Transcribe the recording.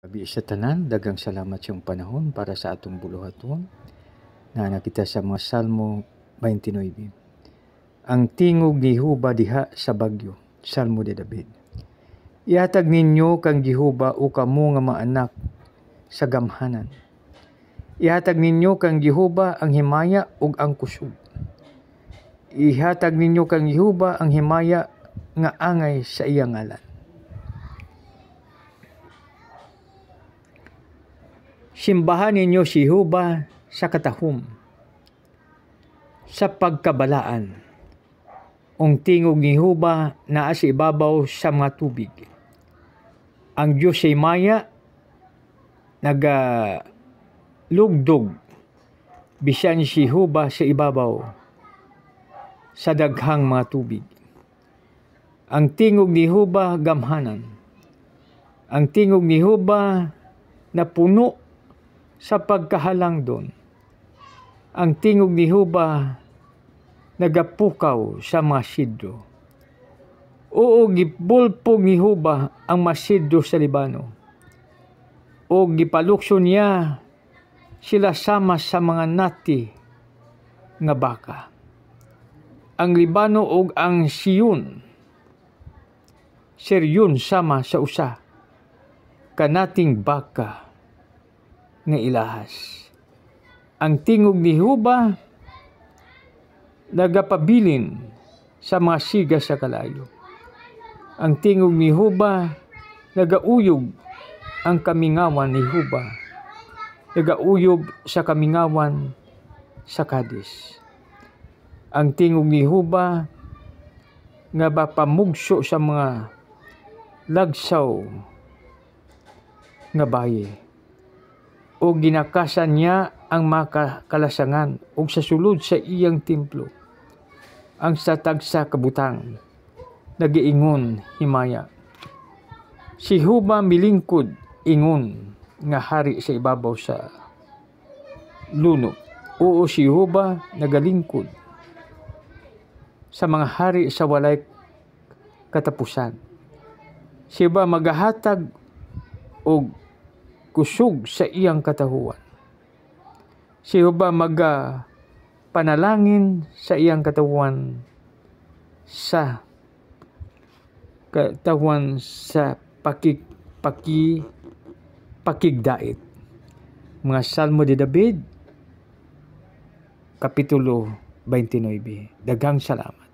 Gabi sa tanan, dagang salamat yung panahon para sa atong buluhaton na nakita sa mga Salmo 29. Ang tingog ni Jehovah diha sa bagyo, Salmo de David. Ihatag ninyo kang Jehovah o kamo nga mga anak sa gamhanan. Ihatag ninyo kang Jehovah ang himaya ug ang kusog. Ihatag ninyo kang Jehovah ang himaya nga angay sa iyang ngalan. Simbahan ninyo si Jehovah sa katahom, sa pagkabalaan. Ang tingog ni Jehovah naa sa ibabaw sa mga tubig. Ang Diyos ay maya, nagalugdog, bisan si Jehovah sa ibabaw, sa daghang mga tubig. Ang tingog ni Jehovah gamhanan. Ang tingog ni Jehovah na puno sa pagkahalangdon. Ang tingog ni Jehovah nagapukaw sa masidro. Oo, gipulpog ni Jehovah ang masidro sa Libano. O gipalukso niya sila sama sa mga nati nga baka. Ang Libano o ang Siyon, Siryon sama sa usa, kanating baka nga ilahas. Ang tingog ni Jehovah nagapabilin sa mga siga sa kalayo. Ang tingog ni Jehovah nagauyog ang kamingawan ni Jehovah. Nagauyog sa kamingawan sa Kades. Ang tingog ni Jehovah nga bapamugso sa mga lagsaw nga baye. O ginakasan niya ang makakalasangan o sa sulod sa iyang templo. Ang satag sa kabutang, nagiingon himaya. Si Jehovah milingkod ingon nga hari sa ibabaw sa luno. Oo, si Jehovah nagalingkod sa mga hari sa walay katapusan. Si Jehovah magahatag og kusog sa iyang katahuan. Si Jehovah panalangin sa iyang katawan sa pakigdait. Mga Salmo de David, Kapitulo 29. Daghang salamat.